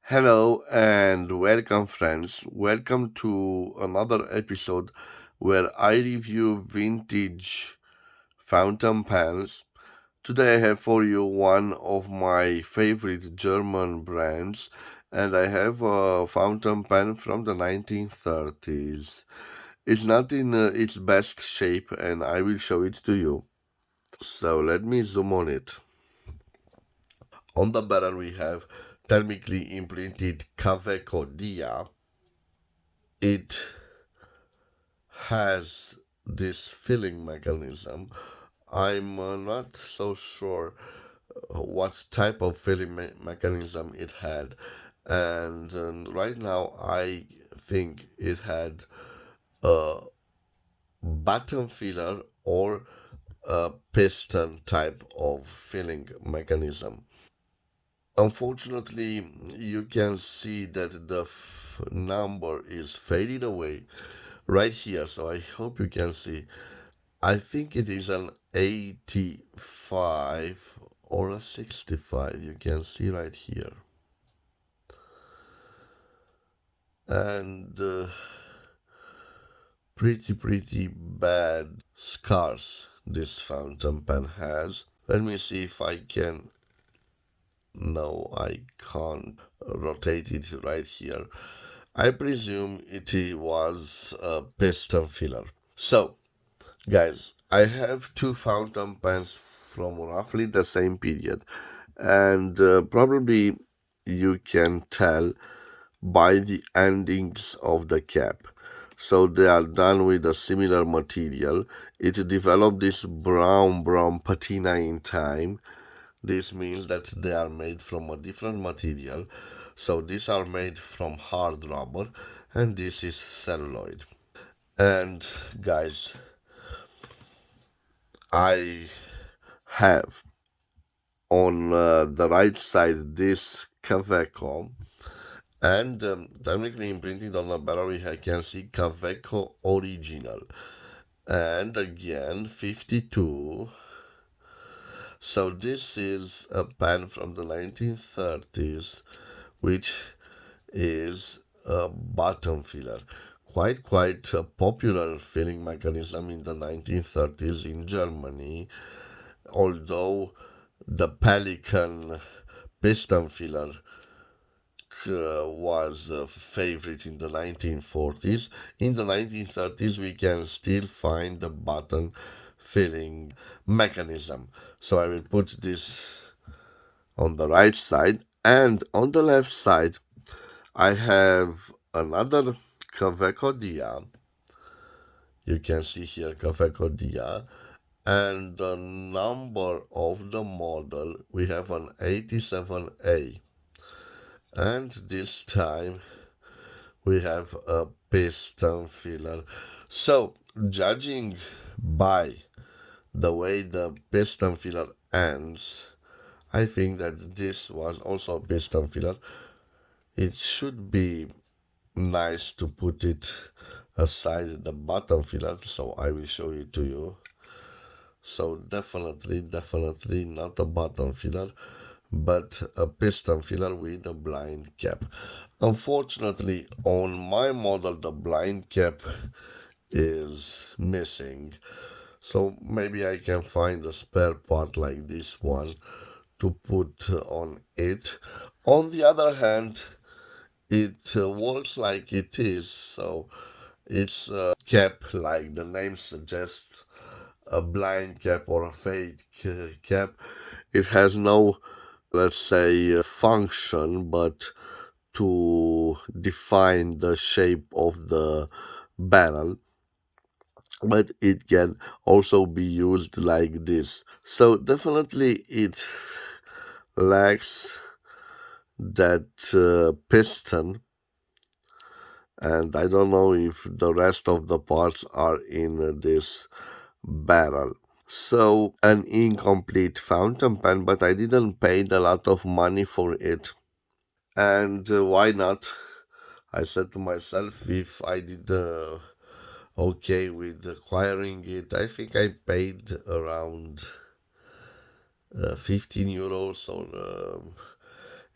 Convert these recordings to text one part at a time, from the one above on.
Hello and welcome, friends. Welcome to another episode where I review vintage fountain pens. Today I have for you one of my favorite German brands, and I have a fountain pen from the 1930s. It's not in its best shape, and I will show it to you. So let me zoom on it. On the barrel we have thermically imprinted KAWECO Dia. It has this filling mechanism. I'm not so sure what type of filling mechanism it had, and right now I think it had a bottom filler or a piston type of filling mechanism. Unfortunately, you can see that the number is faded away right here, so I hope you can see. I think it is an 85 or a 65, you can see right here. And pretty bad scars this fountain pen has. Let me see if I can. No, I can't rotate it right here. I presume it was a piston filler. So, guys, I have two fountain pens from roughly the same period, and probably you can tell by the endings of the cap. So they are done with a similar material. It developed this brown patina in time. This means that they are made from a different material. So these are made from hard rubber, and this is celluloid. And guys, I have on the right side this Kaweco, and technically imprinted on the barrel we can see Kaweco original, and again 52. So this is a pen from the 1930s, which is a bottom filler. Quite a popular filling mechanism in the 1930s in Germany, although the Pelican piston filler was a favorite in the 1940s. In the 1930s, we can still find the button filling mechanism. So I will put this on the right side, and on the left side, I have another KAWECO Dia. You can see here KAWECO Dia, and the number of the model we have an 87A, and this time we have a piston filler. So, judging by the way the piston filler ends, I think that this was also a piston filler. It should be nice to put it aside the bottom filler, so I will show it to you. So definitely not a bottom filler, but a piston filler with a blind cap. Unfortunately, on my model, the blind cap is missing. So maybe I can find a spare part like this one to put on it. On the other hand, it works like it is. So it's a cap, like the name suggests, a blind cap or a fake cap. It has no, let's say, function, but to define the shape of the barrel, but it can also be used like this. So definitely it lacks that piston, and I don't know if the rest of the parts are in this barrel. So an incomplete fountain pen, but I didn't pay a lot of money for it. And why not? I said to myself, if I did okay with acquiring it, I think I paid around 15 euros or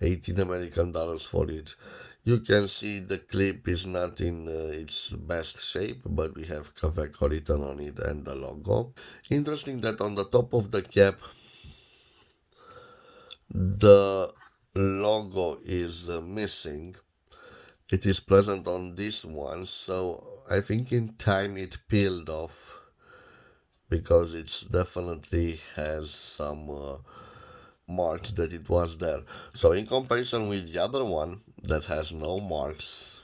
18 American dollars for it. You can see the clip is not in its best shape, but we have KAWECO written on it and the logo. Interesting that on the top of the cap, the logo is missing. It is present on this one, so I think in time it peeled off because it definitely has some marks that it was there. So in comparison with the other one that has no marks,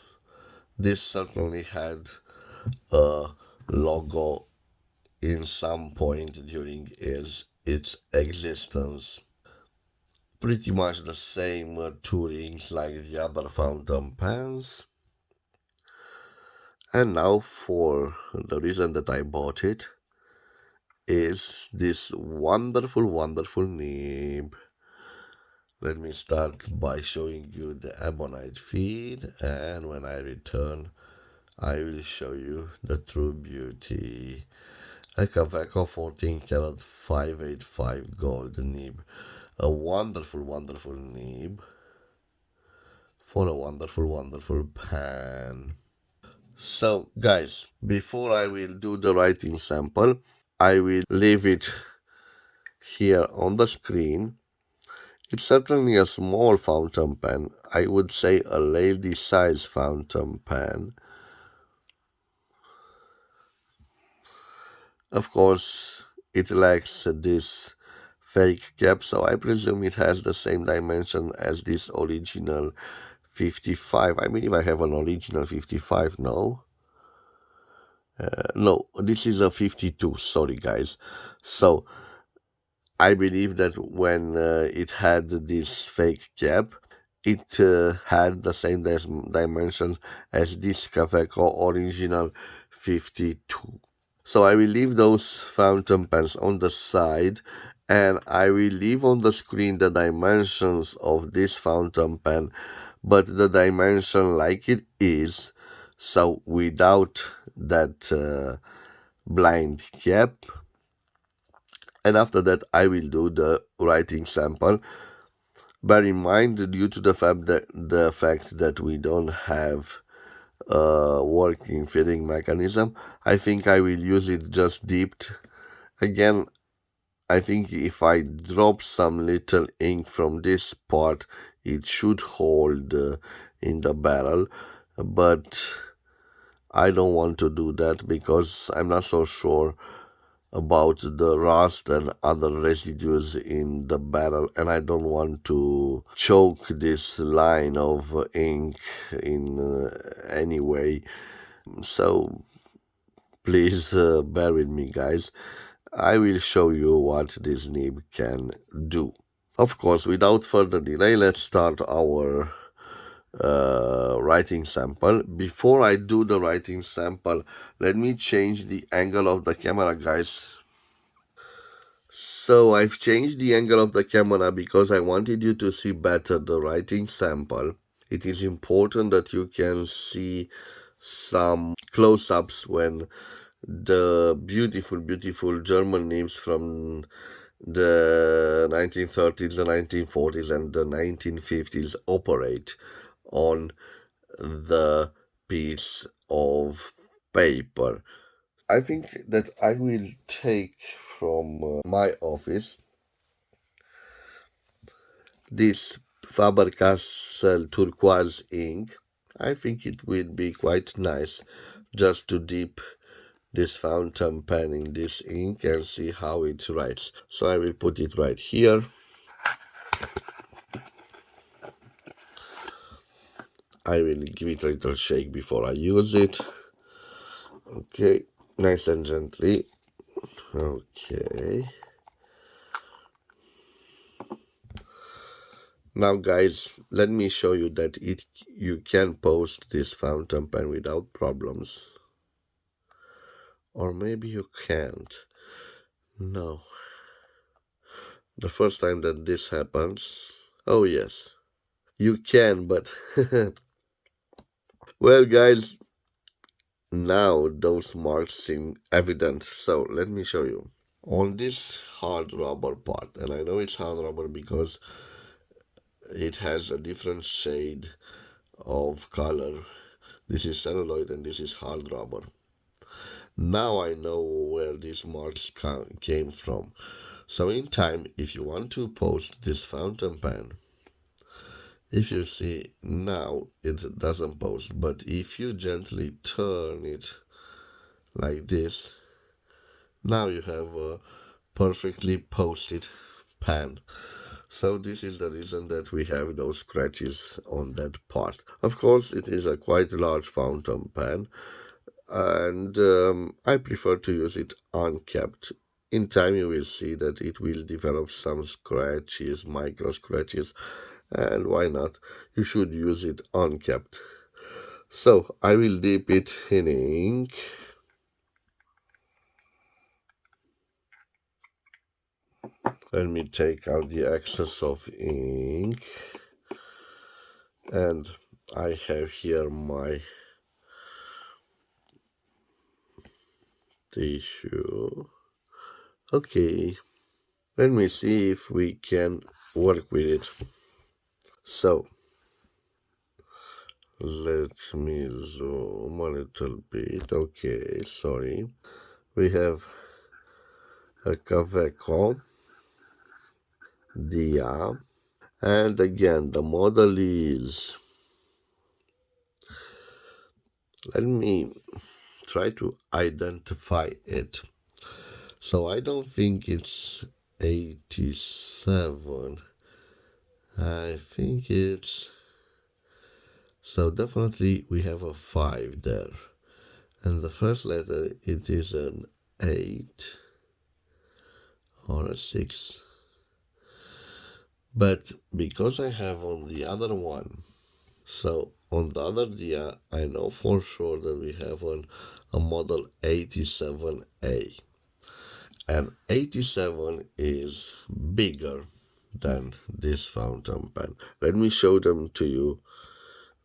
this certainly had a logo in some point during its existence. Pretty much the same two rings like the other fountain pens. And now for the reason that I bought it is this wonderful, wonderful nib. Let me start by showing you the ebonite feed, and when I return, I will show you the true beauty. A KAWECO 14 karat 585 gold nib. A wonderful, wonderful nib for a wonderful, wonderful pan. So, guys, before I will do the writing sample, I will leave it here on the screen. It's certainly a small fountain pen. I would say a lady size fountain pen. Of course, it lacks this fake cap, so I presume it has the same dimension as this original 55. I believe I have an original 55 now. No, this is a 52. Sorry, guys. So I believe that when it had this fake cap, it had the same dimension as this KAWECO original 52. So I will leave those fountain pens on the side, and I will leave on the screen the dimensions of this fountain pen, but the dimension like it is, so without that blind cap. And after that I will do the writing sample. Bear in mind, due to the fact that we don't have a working filling mechanism, I think I will use it just dipped. Again, I think if I drop some little ink from this part, it should hold in the barrel, but I don't want to do that because I'm not so sure about the rust and other residues in the barrel, and I don't want to choke this line of ink in any way. So please bear with me, guys. I will show you what this nib can do. Of course, without further delay, let's start our writing sample. Before I do the writing sample, let me change the angle of the camera, guys. So I've changed the angle of the camera because I wanted you to see better the writing sample. It is important that you can see some close-ups when the beautiful, beautiful German names from the 1930s, the 1940s, and the 1950s operate on the piece of paper. I think that I will take from my office this Faber-Castell turquoise ink. I think it will be quite nice just to dip this fountain pen in this ink and see how it writes. So I will put it right here. I will give it a little shake before I use it. Okay, nice and gently. Okay. Now guys, let me show you that you can post this fountain pen without problems. Or maybe you can't. No. The first time that this happens. Oh yes. You can, but well guys, now those marks seem evident. So let me show you. On this hard rubber part, and I know it's hard rubber because it has a different shade of color. This is celluloid and this is hard rubber. Now I know where these marks came from. So in time, if you want to post this fountain pen, if you see now it doesn't post, but if you gently turn it like this, now you have a perfectly posted pen. So this is the reason that we have those scratches on that part. Of course, it is a quite large fountain pen, and I prefer to use it uncapped. In time, you will see that it will develop some scratches, micro scratches, and why not? You should use it uncapped. So I will dip it in ink. Let me take out the excess of ink, and I have here my tissue. Okay, let me see if we can work with it. So let me zoom a little bit. Okay, sorry. We have a KAWECO Dia. And again, the model is, let me try to identify it. So I don't think it's 87. I think it's, so definitely we have a 5 there. And the first letter, it is an 8 or a 6. But because I have on the other one, so on the other dia, I know for sure that we have a model 87A. And 87 is bigger than this fountain pen. Let me show them to you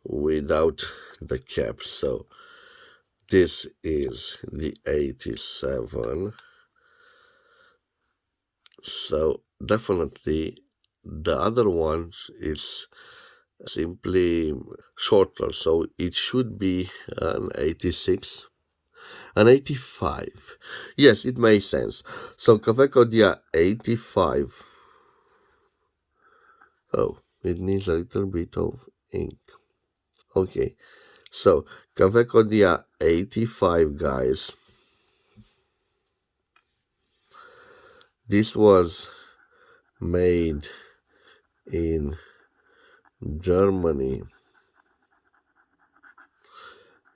without the cap. So this is the 87. So definitely the other ones is simply shorter. So it should be an 86, an 85. Yes, it makes sense. So KAWECO Dia 85. Oh, it needs a little bit of ink. Okay, so KAWECO Dia 85, guys. This was made in Germany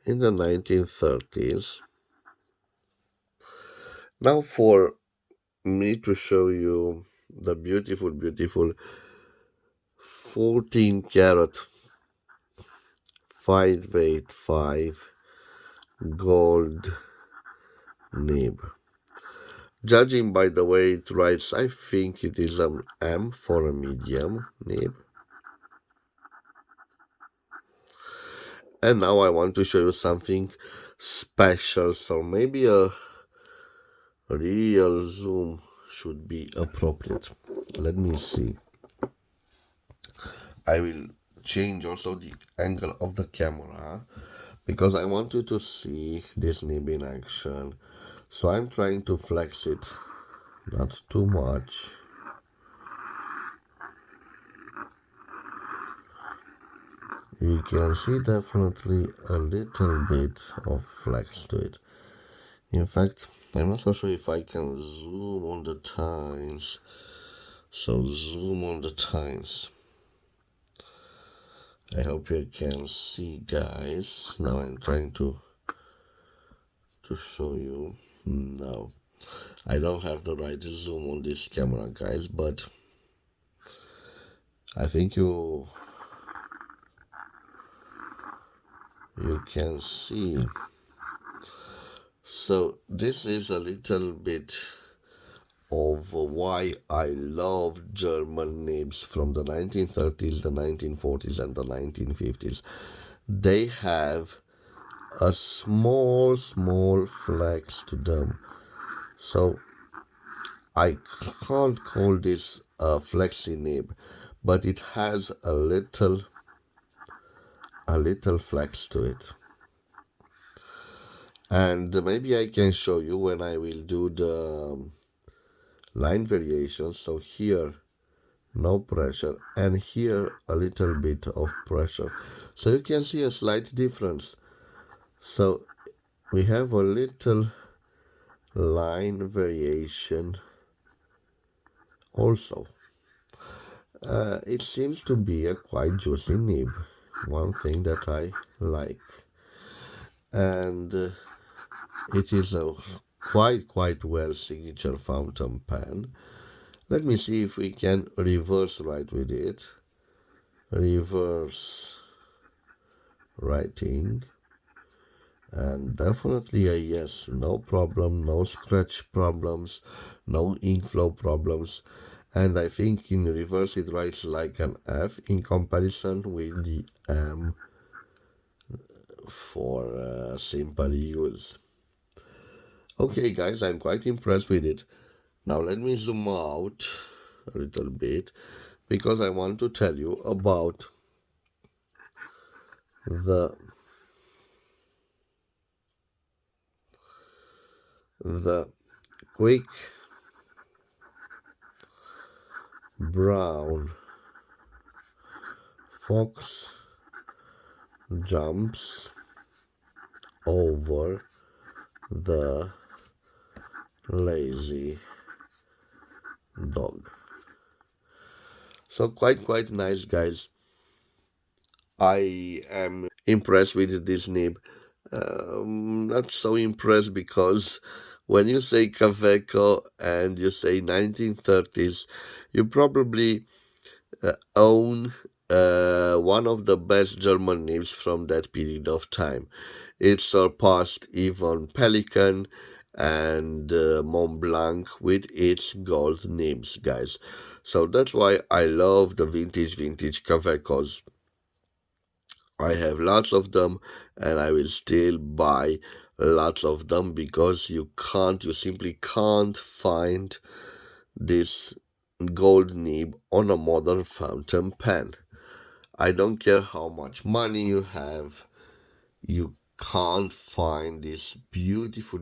in the 1930s. Now for me to show you the beautiful, beautiful 14 karat 585 gold nib. Judging by the way it writes, I think it is an M for a medium nib. And now I want to show you something special, so maybe a real zoom should be appropriate. Let me see. I will change also the angle of the camera because I want you to see this nib in action. So I'm trying to flex it, not too much. You can see definitely a little bit of flex to it. In fact, I'm not so sure if I can zoom on the tines. So zoom on the tines. I hope you can see, guys. Now I'm trying to show you. No, I don't have the right zoom on this camera, guys, but I think you can see. So this is a little bit of why I love German nibs from the 1930s, the 1940s, and the 1950s. They have a small flex to them. So I can't call this a flexi nib, but it has a little flex to it. And maybe I can show you when I will do the line variation. So here no pressure, and here a little bit of pressure, so you can see a slight difference. So we have a little line variation also. It seems to be a quite juicy nib, one thing that I like, and it is a quite well signature fountain pen. Let me see if we can reverse write with it. Reverse writing, and definitely a yes, no problem, no scratch problems, no ink flow problems. And I think in reverse it writes like an F in comparison with the M for simple use. Okay guys, I'm quite impressed with it. Now let me zoom out a little bit because I want to tell you about the the quick brown fox jumps over the lazy dog. So quite nice guys. I am impressed with this nib. Not so impressed because when you say KAWECO and you say 1930s, you probably own one of the best German nibs from that period of time. It surpassed even Pelican and Mont Blanc with its gold nibs, guys. So that's why I love the vintage KAWECOs. I have lots of them and I will still buy lots of them because you simply can't find this gold nib on a modern fountain pen. I don't care how much money you have, you can't find this beautiful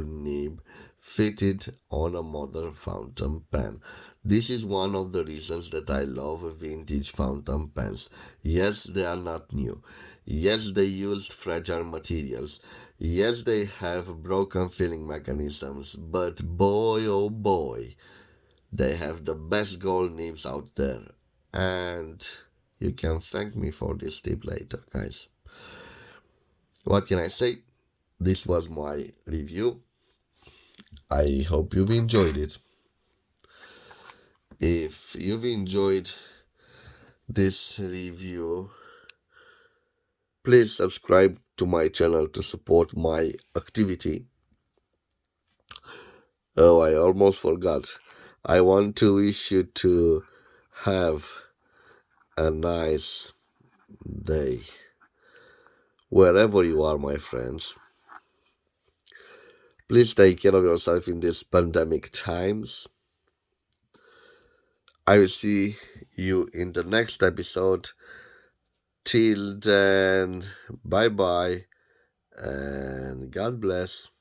nib fitted on a modern fountain pen. This is one of the reasons that I love vintage fountain pens. Yes, they are not new. Yes, they use fragile materials. Yes, they have broken filling mechanisms, but boy oh boy, they have the best gold nibs out there. And you can thank me for this tip later, guys. What can I say? This was my review. I hope you've enjoyed it. If you've enjoyed this review, please subscribe to my channel to support my activity. Oh, I almost forgot. I want to wish you to have a nice day wherever you are, my friends. Please take care of yourself in these pandemic times. I will see you in the next episode. Till then, bye bye and God bless.